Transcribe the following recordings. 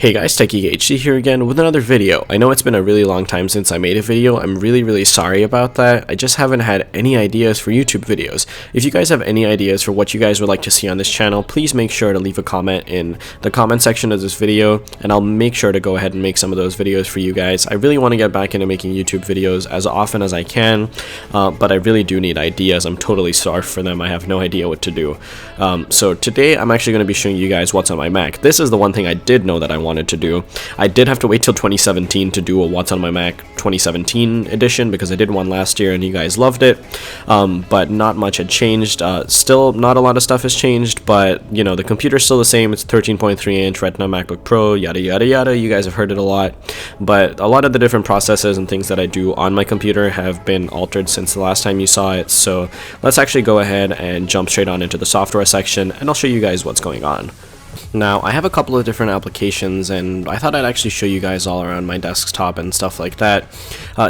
Hey guys, TechieHD here again with another video. I know it's been a really long time since I made a video. I'm really sorry about that. I just haven't had any ideas for YouTube videos. If you guys have any ideas for what you guys would like to see on this channel, please make sure to leave a comment in the comment section of this video, and I'll make sure to go ahead and make some of those videos for you guys. I really want to get back into making YouTube videos as often as I can, but I really do need ideas. I'm totally starved for them. I have no idea what to do. So today I'm actually going to be showing you guys what's on my Mac. This is the one thing I did know that I wanted to do. I did have to wait till 2017 to do a What's on My Mac 2017 edition because I did one last year and you guys loved it, but not much had changed. Still not a lot of stuff has changed, but you know, the computer's still the same. It's 13.3 inch Retina MacBook Pro, yada yada yada. You guys have heard it a lot, but a lot of the different processes and things that I do on my computer have been altered since the last time you saw it. So let's actually go ahead and jump straight on into the software section, and I'll show you guys what's going on. Now, I have a couple of different applications, and I thought I'd actually show you guys all around my desktop and stuff like that,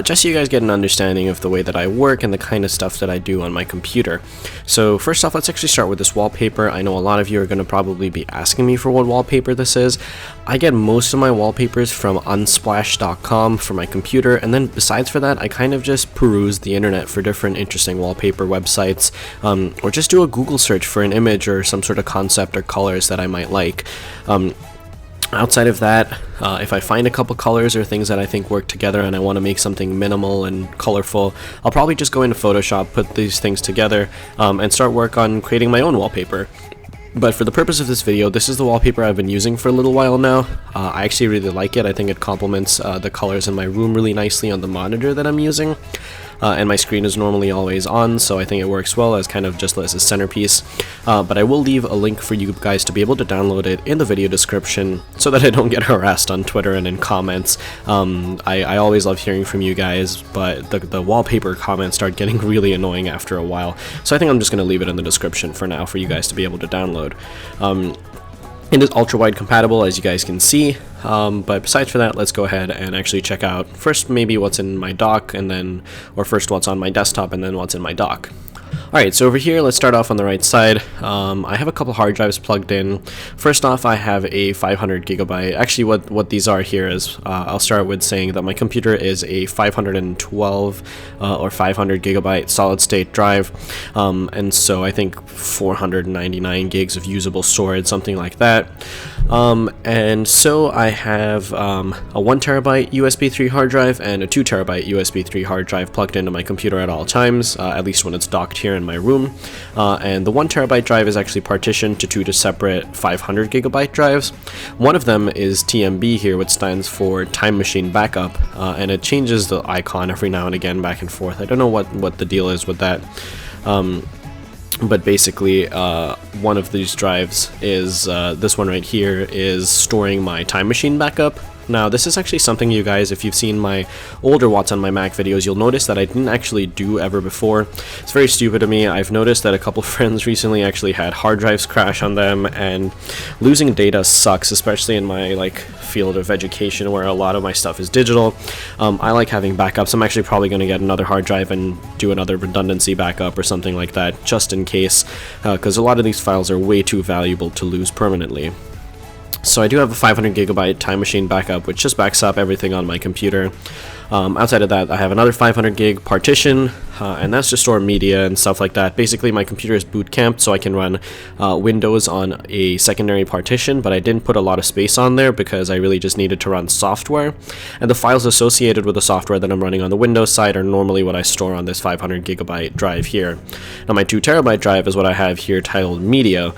just so you guys get an understanding of the way that I work and the kind of stuff that I do on my computer. So first off, let's actually start with this wallpaper. I know a lot of you are going to probably be asking me for what wallpaper this is. I get most of my wallpapers from unsplash.com for my computer, and then besides for that, I kind of just peruse the internet for different interesting wallpaper websites, or just do a Google search for an image or some sort of concept or colors that I might like. Outside of that, if I find a couple colors or things that I think work together and I want to make something minimal and colorful, I'll probably just go into Photoshop, put these things together, and start work on creating my own wallpaper. But for the purpose of this video, this is the wallpaper I've been using for a little while now. I actually really like it. I think it complements the colors in my room really nicely on the monitor that I'm using. And my screen is normally always on, so I think it works well as kind of just as a centerpiece. But I will leave a link for you guys to be able to download it in the video description so that I don't get harassed on Twitter and in comments. I always love hearing from you guys, but the wallpaper comments start getting really annoying after a while. So I think I'm just going to leave it in the description for now for you guys to be able to download. It is ultra-wide compatible, as you guys can see, but besides for that, let's go ahead and actually check out first maybe what's in my dock, and then, or first what's on my desktop and then what's in my dock. Alright, so over here, let's start off on the right side. I have a couple hard drives plugged in. First off, I have a 500 gigabyte. Actually, what these are here is, I'll start with saying that my computer is a 512 or 500 gigabyte solid state drive, and so I think 499 gigs of usable storage, something like that. And so I have a 1 terabyte USB 3 hard drive and a 2 terabyte USB 3 hard drive plugged into my computer at all times, at least when it's docked here in my room. And the 1 terabyte drive is actually partitioned to two separate 500 gigabyte drives. One of them is TMB here, which stands for Time Machine Backup, and it changes the icon every now and again back and forth. I don't know what the deal is with that. But basically, one of these drives is, this one right here, is storing my Time Machine backup. Now, this is actually something you guys, if you've seen my older What's on My Mac videos, you'll notice that I didn't actually do ever before. It's very stupid of me. I've noticed that a couple friends recently actually had hard drives crash on them, and losing data sucks, especially in my field of education where a lot of my stuff is digital. I like having backups. I'm actually probably going to get another hard drive and do another redundancy backup or something like that, just in case, because a lot of these files are way too valuable to lose permanently. So I do have a 500 gigabyte Time Machine backup, which just backs up everything on my computer. Outside of that, I have another 500 gig partition, and that's to store media and stuff like that. Basically, my computer is boot camped, so I can run Windows on a secondary partition, but I didn't put a lot of space on there because I really just needed to run software. And the files associated with the software that I'm running on the Windows side are normally what I store on this 500 gigabyte drive here. Now, my 2 terabyte drive is what I have here titled Media.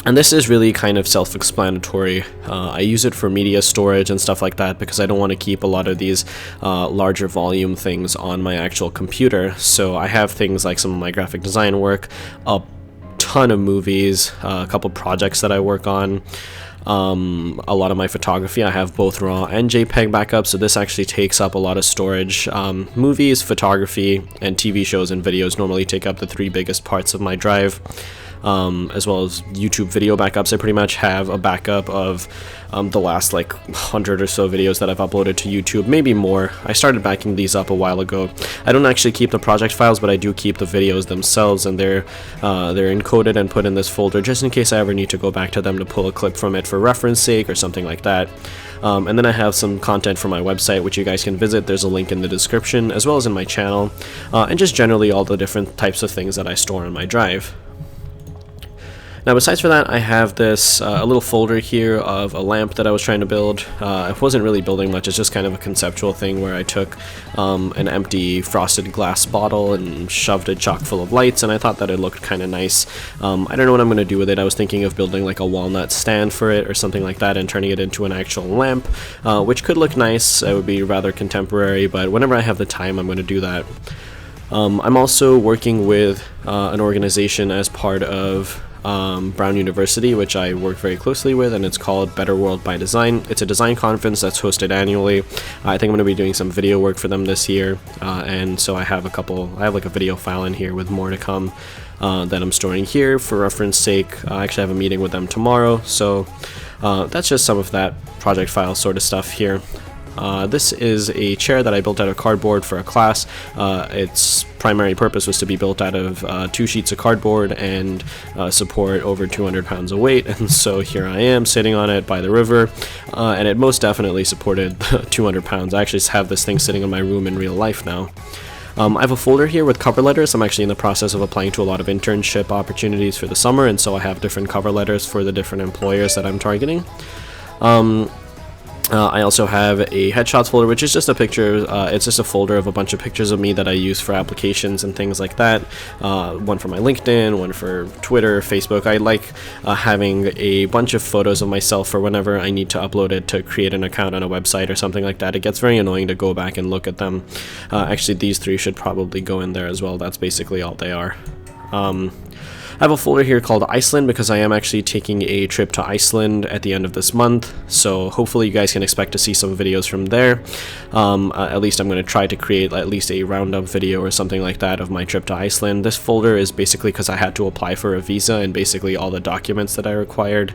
And this is really kind of self-explanatory. I use it for media storage and stuff like that because I don't want to keep a lot of these larger volume things on my actual computer. So I have things like some of my graphic design work, a ton of movies, a couple projects that I work on, a lot of my photography. I have both RAW and JPEG backups, so this actually takes up a lot of storage. Movies, photography, and TV shows and videos normally take up the three biggest parts of my drive. as well as YouTube video backups. I pretty much have a backup of the last like 100 or so videos that I've uploaded to YouTube, maybe more. I started backing these up a while ago. I don't actually keep the project files, but I do keep the videos themselves, and they're encoded and put in this folder just in case I ever need to go back to them to pull a clip from it for reference sake or something like that. And then I have some content for my website, which you guys can visit. There's a link in the description, as well as in my channel, and just generally all the different types of things that I store on my drive. Now, besides for that, I have this a little folder here of a lamp that I was trying to build. I wasn't really building much. It's just kind of a conceptual thing where I took an empty frosted glass bottle and shoved it chock full of lights, and I thought that it looked kind of nice. I don't know what I'm going to do with it. I was thinking of building like a walnut stand for it or something like that and turning it into an actual lamp, which could look nice. It would be rather contemporary, but whenever I have the time, I'm going to do that. I'm also working with an organization as part of Brown University, which I work very closely with, and it's called Better World by Design. It's a design conference that's hosted annually. I think I'm going to be doing some video work for them this year, and so I have like a video file in here with more to come that I'm storing here for reference sake. I actually have a meeting with them tomorrow, so that's just some of that project file sort of stuff here. This is a chair that I built out of cardboard for a class. Its primary purpose was to be built out of 2 sheets of cardboard and support over 200 pounds of weight, and so here I am sitting on it by the river, and it most definitely supported 200 pounds. I actually have this thing sitting in my room in real life now. I have a folder here with cover letters. I'm actually in the process of applying to a lot of internship opportunities for the summer, and so I have different cover letters for the different employers that I'm targeting. I also have a headshots folder, which is just a picture. It's just a folder of a bunch of pictures of me that I use for applications and things like that. One for my LinkedIn, one for Twitter, Facebook. I like having a bunch of photos of myself for whenever I need to upload it to create an account on a website or something like that. It gets very annoying to go back and look at them. Actually, these 3 should probably go in there as well. That's basically all they are. I have a folder here called Iceland because I am actually taking a trip to Iceland at the end of this month, so hopefully you guys can expect to see some videos from there. At least I'm going to try to create at least a roundup video or something like that of my trip to Iceland. This folder is basically because I had to apply for a visa, and basically all the documents that I required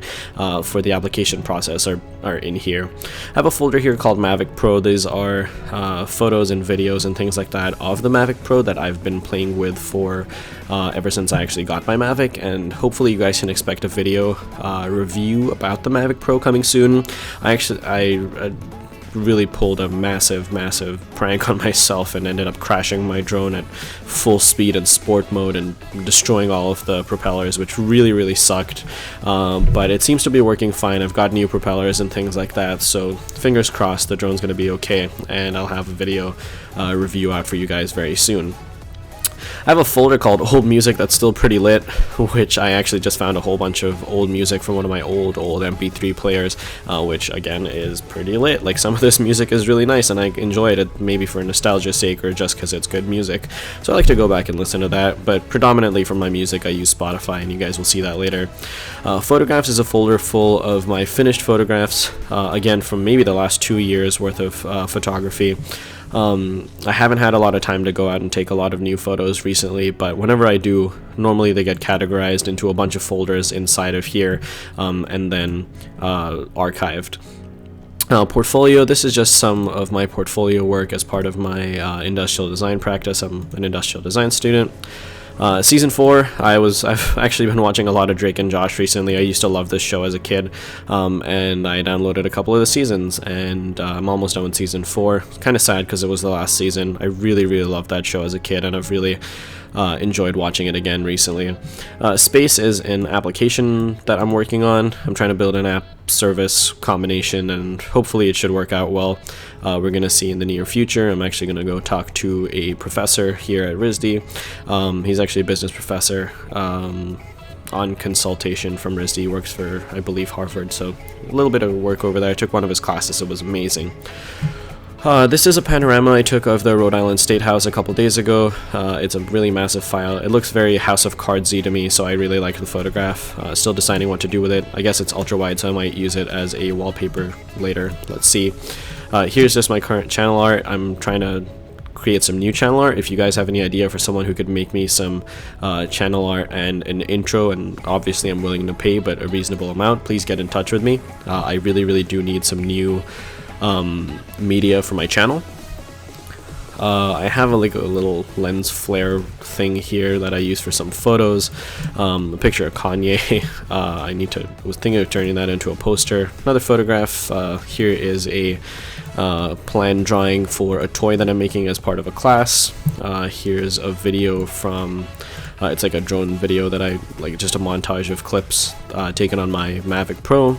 for the application process are in here. I have a folder here called Mavic Pro. These are photos and videos and things like that of the Mavic Pro that I've been playing with for ever since I actually got my Mavic, and hopefully you guys can expect a video review about the Mavic Pro coming soon. I really pulled a massive prank on myself and ended up crashing my drone at full speed in sport mode and destroying all of the propellers, which really sucked, but it seems to be working fine. I've got new propellers and things like that, so fingers crossed the drone's gonna be okay, and I'll have a video review out for you guys very soon. I have a folder called Old Music that's still pretty lit, which I actually just found a whole bunch of old music from one of my old MP3 players, which again is pretty lit. Like, some of this music is really nice and I enjoyed it, maybe for nostalgia's sake or just because it's good music. So I like to go back and listen to that, but predominantly for my music I use Spotify, and you guys will see that later. Photographs is a folder full of my finished photographs, again from maybe the last 2 years worth of photography. I haven't had a lot of time to go out and take a lot of new photos recently, but whenever I do, normally they get categorized into a bunch of folders inside of here, and then archived. Portfolio, this is just some of my portfolio work as part of my industrial design practice. I'm an industrial design student. Season 4, I've actually been watching a lot of Drake and Josh recently. I used to love this show as a kid, and I downloaded a couple of the seasons, and I'm almost done with season 4. Kind of sad because it was the last season. I really loved that show as a kid, and I've really enjoyed watching it again recently. Space is an application that I'm working on. I'm trying to build an app service combination, and hopefully it should work out well. We're going to see in the near future. I'm actually going to go talk to a professor here at RISD. He's actually a business professor on consultation from RISD. He works for, I believe, Harvard, so a little bit of work over there. I took one of his classes. It was amazing. This is a panorama I took of the Rhode Island State House a couple days ago. It's a really massive file. It looks very House of Cards-y to me, so I really like the photograph. Still deciding what to do with it. I guess it's ultra wide, so I might use it as a wallpaper later. Let's see. Here's just my current channel art. I'm trying to create some new channel art. If you guys have any idea for someone who could make me some channel art and an intro, and obviously I'm willing to pay, but a reasonable amount, please get in touch with me. I really do need some new media for my channel. I have a little lens flare thing here that I use for some photos. A picture of Kanye. I was thinking of turning that into a poster. Another photograph. Here is a plan drawing for a toy that I'm making as part of a class. Here's a video from it's like a drone video that I like, just a montage of clips taken on my Mavic Pro.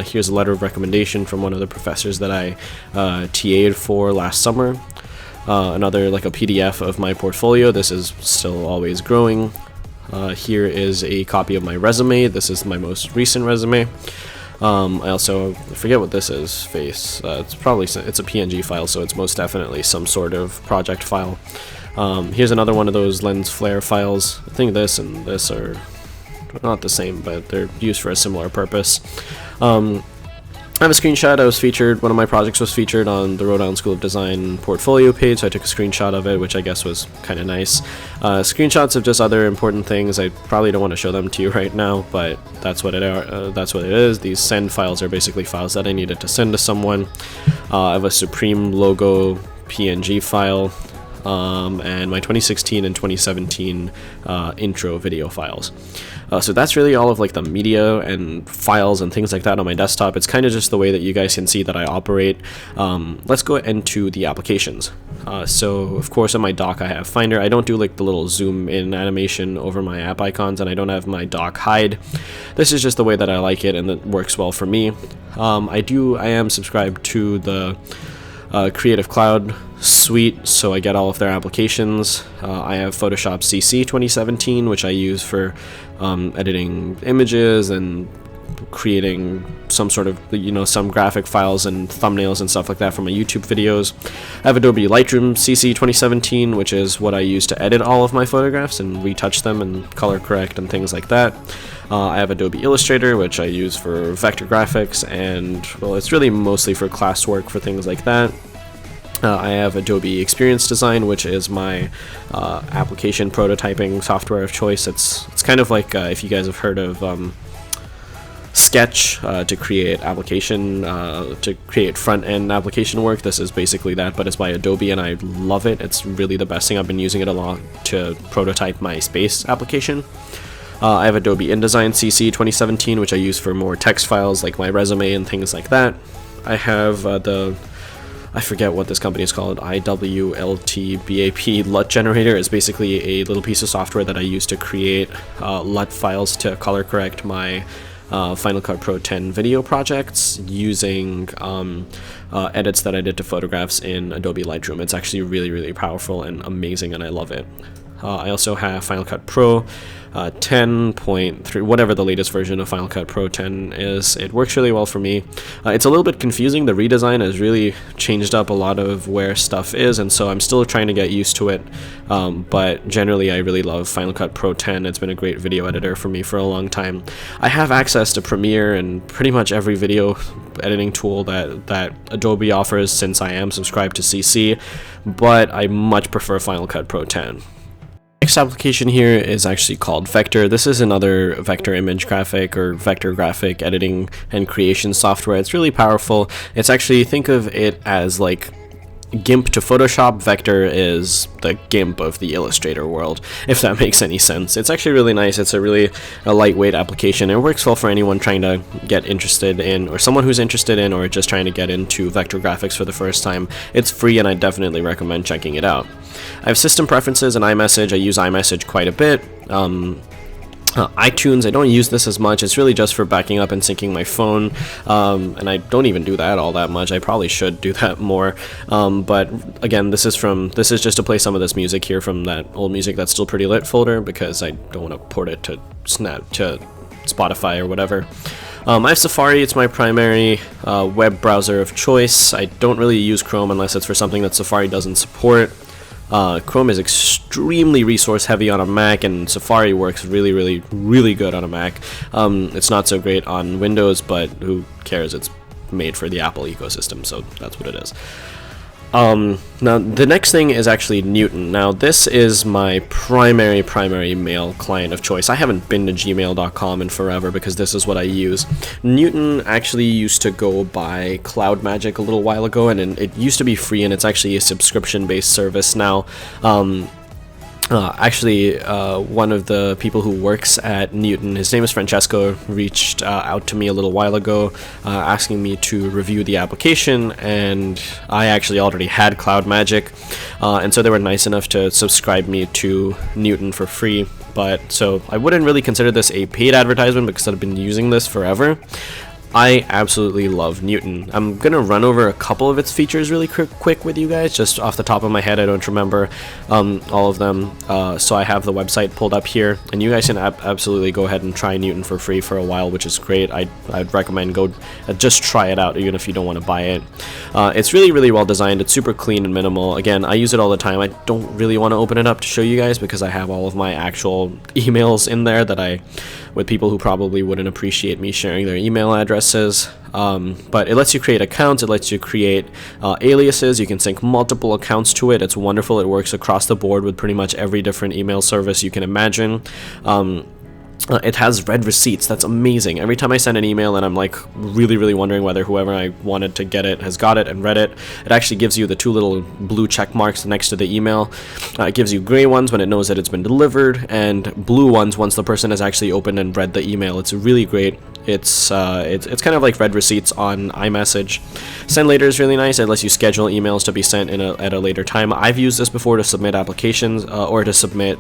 Here's a letter of recommendation from one of the professors that I TA'd for last summer. Another like a PDF of my portfolio. This is still always growing. Here is a copy of my resume. This is my most recent resume. I also forget what this is. It's a PNG file, so it's most definitely some sort of project file. Here's another one of those lens flare files. I think this and this are not the same, but they're used for a similar purpose. I have a screenshot. One of my projects was featured on the Rhode Island School of Design portfolio page, so I took a screenshot of it, which I guess was kind of nice. Screenshots of just other important things. I probably don't want to show them to you right now, but that's what it is. These send files are basically files that I needed to send to someone. I have a Supreme logo PNG file, and my 2016 and 2017 intro video files. So that's really all of like the media and files and things like that on my desktop. It's kind of just the way that you guys can see that I operate. Let's go into the applications. So of course on my dock I have Finder. I don't do like the little zoom in animation over my app icons, and I don't have my dock hide. This is just the way that I like it, and it works well for me. I am subscribed to the Creative Cloud suite, so I get all of their applications. I have Photoshop CC 2017, which I use for editing images and creating some sort of, some graphic files and thumbnails and stuff like that for my YouTube videos. I have Adobe Lightroom CC 2017, which is what I use to edit all of my photographs and retouch them and color correct and things like that. I have Adobe Illustrator, which I use for vector graphics, and well, it's really mostly for classwork for things like that. I have Adobe Experience Design, which is my application prototyping software of choice. It's kind of like if you guys have heard of Sketch to create front-end application work. This is basically that, but it's by Adobe, and I love it. It's really the best thing. I've been using it a lot to prototype my space application. I have Adobe Indesign CC 2017, which I use for more text files like my resume and things like that. I have I forget what this company is called, IWLTBAP LUT generator. Is basically a little piece of software that I use to create LUT files to color correct my Final Cut Pro 10 video projects using edits that I did to photographs in Adobe Lightroom. It's actually really powerful and amazing, and I love it. I also have Final Cut Pro 10.3, whatever the latest version of Final Cut Pro 10 is. It works really well for me. It's a little bit confusing. The redesign has really changed up a lot of where stuff is, and so I'm still trying to get used to it. But generally, I really love Final Cut Pro 10. It's been a great video editor for me for a long time. I have access to Premiere and pretty much every video editing tool that Adobe offers, since I am subscribed to CC, but I much prefer Final Cut Pro 10. Next application here is actually called Vector. This is another vector image graphic or vector graphic editing and creation software. It's really powerful. It's actually, think of it as like GIMP to Photoshop. Vector is the GIMP of the Illustrator world, if that makes any sense. It's actually really nice. It's a lightweight application. It works well for anyone trying to get interested in, or someone who's interested in, or just trying to get into vector graphics for the first time. It's free, and I definitely recommend checking it out. I have system preferences and iMessage. I use iMessage quite a bit. iTunes, I don't use this as much. It's really just for backing up and syncing my phone, and I don't even do that all that much. I probably should do that more, but again, this is just to play some of this music here from that old music that's still pretty lit folder, because I don't want to port it to Spotify or whatever. I have Safari. It's my primary web browser of choice. I don't really use Chrome unless it's for something that Safari doesn't support. Chrome is extremely resource heavy on a Mac, and Safari works really good on a Mac. It's not so great on Windows, but who cares? It's made for the Apple ecosystem, so that's what it is. Now the next thing is actually Newton. Now this is my primary mail client of choice. I haven't been to gmail.com in forever because this is what I use. Newton actually used to go by Cloud Magic a little while ago, and it used to be free, and it's actually a subscription-based service now. One of the people who works at Newton, his name is Francesco, reached out to me a little while ago asking me to review the application, and I actually already had Cloud Magic, and so they were nice enough to subscribe me to Newton for free. But so I wouldn't really consider this a paid advertisement because I've been using this forever. I absolutely love Newton. I'm gonna run over a couple of its features really quick with you guys, just off the top of my head. I don't remember all of them, so I have the website pulled up here, and you guys can absolutely go ahead and try Newton for free for a while, which is great. I'd recommend go just try it out, even if you don't want to buy it. It's really well designed. It's super clean and minimal. Again, I use it all the time. I don't really want to open it up to show you guys because I have all of my actual emails in there that with people who probably wouldn't appreciate me sharing their email addresses. But it lets you create accounts, it lets you create aliases, you can sync multiple accounts to it. It's wonderful. It works across the board with pretty much every different email service you can imagine. It has read receipts. That's amazing. Every time I send an email and I'm like really wondering whether whoever I wanted to get it has got it and read it, it actually gives you the two little blue check marks next to the email. It gives you gray ones when it knows that it's been delivered, and blue ones once the person has actually opened and read the email. It's really great. It's kind of like read receipts on Imessage. Send later is really nice. It lets you schedule emails to be sent at a later time. I've used this before to submit applications or to submit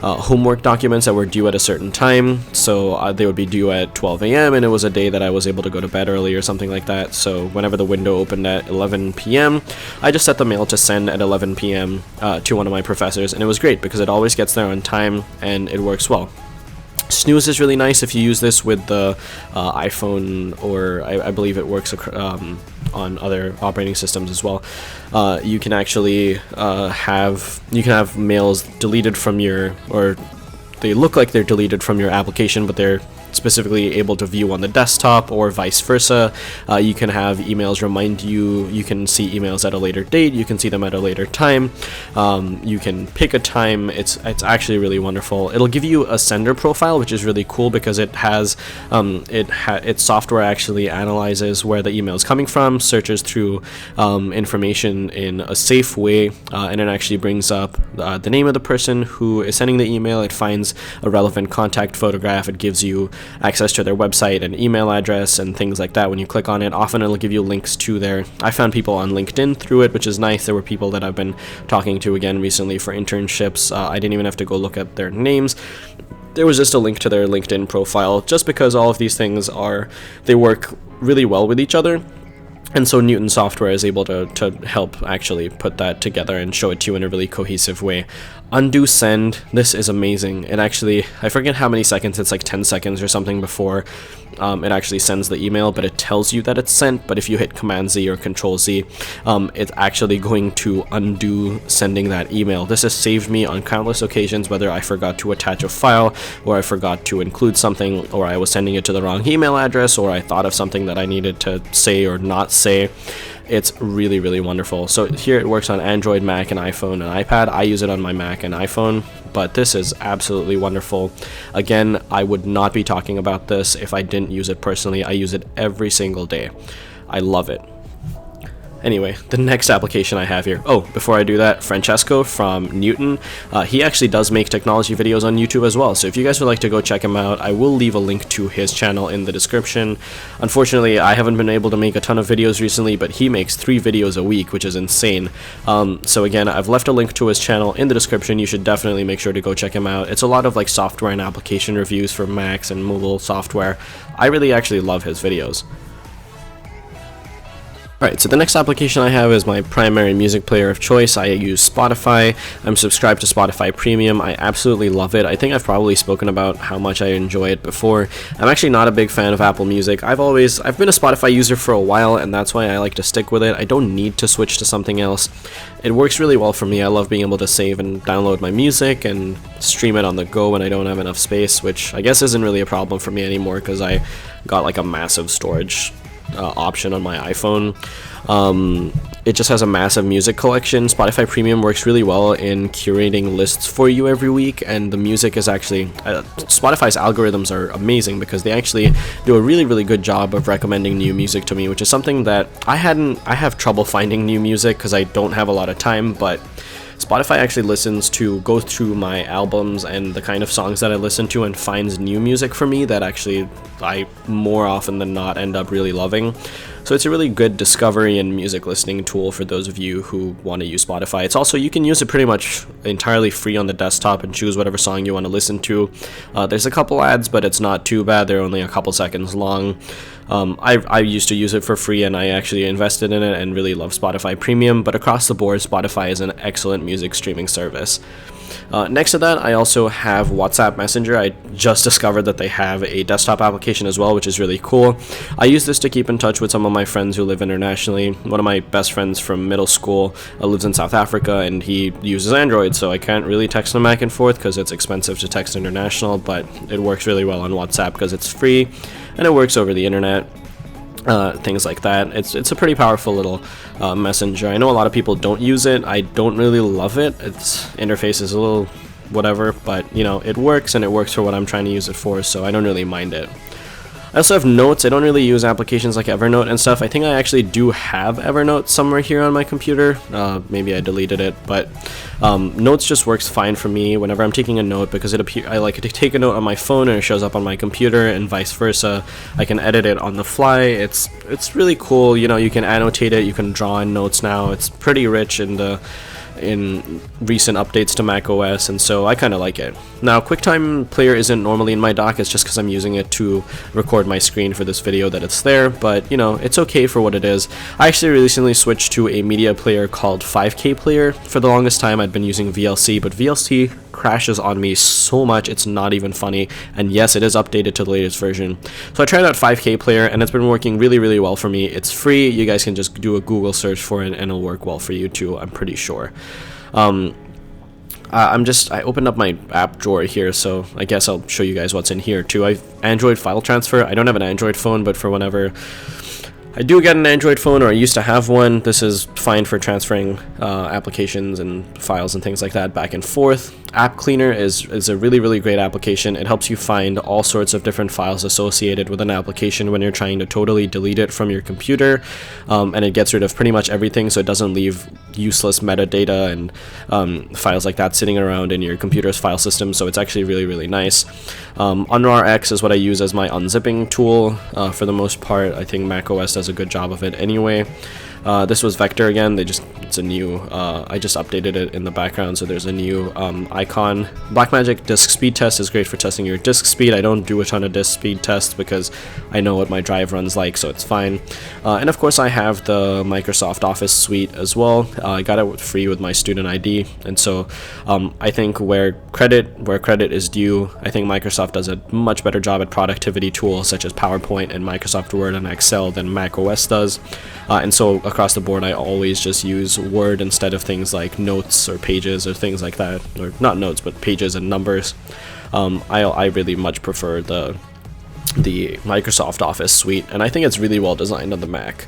homework documents that were due at a certain time. So they would be due at 12 a.m. and it was a day that I was able to go to bed early or something like that. So whenever the window opened at 11 p.m., I just set the mail to send at 11 p.m. To one of my professors, and it was great because it always gets there on time and it works well. Snooze is really nice if you use this with the iPhone, or I believe it works on other operating systems as well. You can actually have mails deleted from or they look like they're deleted from your application, but they're specifically able to view on the desktop, or vice versa. You can have emails remind you. You can see emails at a later date. You can see them at a later time. You can pick a time. It's actually really wonderful. It'll give you a sender profile, which is really cool because it has its software actually analyzes where the email is coming from, searches through information in a safe way, and it actually brings up the name of the person who is sending the email. It finds a relevant contact photograph. It gives you access to their website and email address and things like that. When you click on it, often it'll give you links to I found people on LinkedIn through it, which is nice. There were people that I've been talking to again recently for internships. I didn't even have to go look at their names. There was just a link to their LinkedIn profile, just because all of these things they work really well with each other. And so Newton software is able to help actually put that together and show it to you in a really cohesive way. Undo send, this is amazing. It actually, I forget how many seconds, it's like 10 seconds or something before it actually sends the email, but it tells you that it's sent. But if you hit Command Z or Control Z, it's actually going to undo sending that email. This has saved me on countless occasions, whether I forgot to attach a file, or I forgot to include something, or I was sending it to the wrong email address, or I thought of something that I needed to say or not say. It's really wonderful. So here it works on Android, Mac, and iPhone and iPad. I use it on my Mac and iPhone, but this is absolutely wonderful. Again, I would not be talking about this if I didn't use it personally. I use it every single day. I love it. Anyway, the next application I have here. Oh, before I do that, Francesco from Newton, he actually does make technology videos on YouTube as well. So if you guys would like to go check him out, I will leave a link to his channel in the description. Unfortunately, I haven't been able to make a ton of videos recently, but he makes 3 videos a week, which is insane. So again, I've left a link to his channel in the description. You should definitely make sure to go check him out. It's a lot of like software and application reviews for Macs and mobile software. I really actually love his videos. Alright, so the next application I have is my primary music player of choice. I use Spotify. I'm subscribed to Spotify Premium. I absolutely love it. I think I've probably spoken about how much I enjoy it before. I'm actually not a big fan of Apple Music. I've been a Spotify user for a while, and that's why I like to stick with it. I don't need to switch to something else. It works really well for me. I love being able to save and download my music and stream it on the go when I don't have enough space, which I guess isn't really a problem for me anymore because I got like a massive storage option on my iPhone. It just has a massive music collection. Spotify Premium works really well in curating lists for you every week, and the music is actually Spotify's algorithms are amazing because they actually do a really good job of recommending new music to me, which is something that I have trouble finding new music because I don't have a lot of time, but Spotify actually goes through my albums and the kind of songs that I listen to and finds new music for me that actually I more often than not end up really loving. So it's a really good discovery and music listening tool for those of you who want to use Spotify. It's also, you can use it pretty much entirely free on the desktop and choose whatever song you want to listen to. There's a couple ads, but it's not too bad. They're only a couple seconds long. I used to use it for free, and I actually invested in it and really love Spotify Premium, but across the board, Spotify is an excellent music streaming service. Next to that, I also have WhatsApp Messenger. I just discovered that they have a desktop application as well, which is really cool. I use this to keep in touch with some of my friends who live internationally. One of my best friends from middle school lives in South Africa, and he uses Android, so I can't really text him back and forth because it's expensive to text international, but it works really well on WhatsApp because it's free and it works over the internet. Things like that. It's a pretty powerful little messenger. I know a lot of people don't use it. I don't really love it. Its interface is a little whatever, but you know, it works, and it works for what I'm trying to use it for, so I don't really mind it. I also have Notes. I don't really use applications like Evernote and stuff. I think I actually do have Evernote somewhere here on my computer. Maybe I deleted it, but Notes just works fine for me whenever I'm taking a note, because I like to take a note on my phone and it shows up on my computer, and vice versa. I can edit it on the fly. It's really cool. You know, you can annotate it. You can draw in Notes now. It's pretty rich in recent updates to macOS, and so I kind of like it. Now, Quicktime Player isn't normally in my dock. It's just because I'm using it to record my screen for this video that it's there, but you know, it's okay for what it is. I actually recently switched to a media player called 5K Player. For the longest time I'd been using VLC, but VLC crashes on me so much it's not even funny, and yes, it is updated to the latest version. So I tried out 5K Player, and it's been working really well for me. It's free. You guys can just do a Google search for it and it'll work well for you too, I'm pretty sure. I opened up my app drawer here, so I guess I'll show you guys what's in here too. I've Android file transfer. I don't have an Android phone, but for whenever I do get an Android phone, or I used to have one, this is fine for transferring applications and files and things like that back and forth. App Cleaner is a really great application. It helps you find all sorts of different files associated with an application when you're trying to totally delete it from your computer, and it gets rid of pretty much everything, so it doesn't leave useless metadata and files like that sitting around in your computer's file system, so it's actually really nice. UnRAR is what I use as my unzipping tool for the most part. I think macOS does a good job of it anyway. This was Vector again. It's a new, I just updated it in the background, so there's a new icon. Blackmagic Disk Speed Test is great for testing your disk speed. I don't do a ton of disk speed tests because I know what my drive runs like, so it's fine. And of course I have the Microsoft Office suite as well. I got it free with my student ID, and so I think where credit is due, I think Microsoft does a much better job at productivity tools such as PowerPoint and Microsoft Word and Excel than macOS does. And so across the board, I always just use Word instead of things like Notes or Pages or things like that, or not Notes, but Pages and Numbers. I really much prefer the Microsoft Office suite, and I think it's really well designed on the Mac.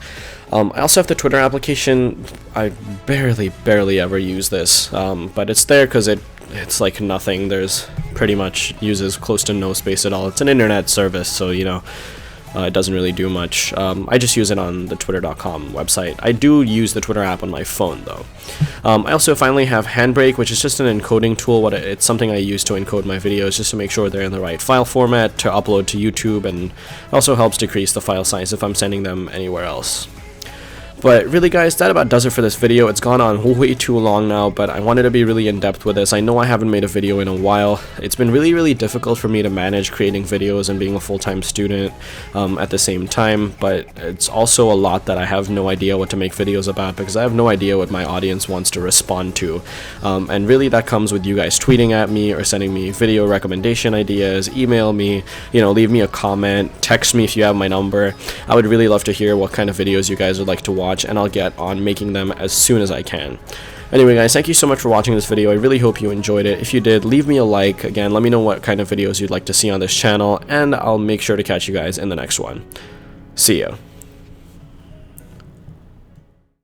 I also have the Twitter application. I barely ever use this, but it's there because it's like nothing. There's pretty much uses close to no space at all. It's an internet service, so you know, it doesn't really do much. I just use it on the twitter.com website. I do use the Twitter app on my phone though. I also finally have Handbrake, which is just an encoding tool. It's something I use to encode my videos just to make sure they're in the right file format to upload to YouTube, and also helps decrease the file size if I'm sending them anywhere else. But really guys, that about does it for this video. It's gone on way too long now, but I wanted to be really in-depth with this. I know I haven't made a video in a while. It's been really difficult for me to manage creating videos and being a full-time student at the same time, but it's also a lot that I have no idea what to make videos about because I have no idea what my audience wants to respond to. And really that comes with you guys tweeting at me or sending me video recommendation ideas, email me, you know, leave me a comment, text me if you have my number. I would really love to hear what kind of videos you guys would like to watch, and I'll get on making them as soon as I can. Anyway guys, thank you so much for watching this video. I really hope you enjoyed it. If you did, leave me a like. Again, let me know what kind of videos you'd like to see on this channel, and I'll make sure to catch you guys in the next one. See ya.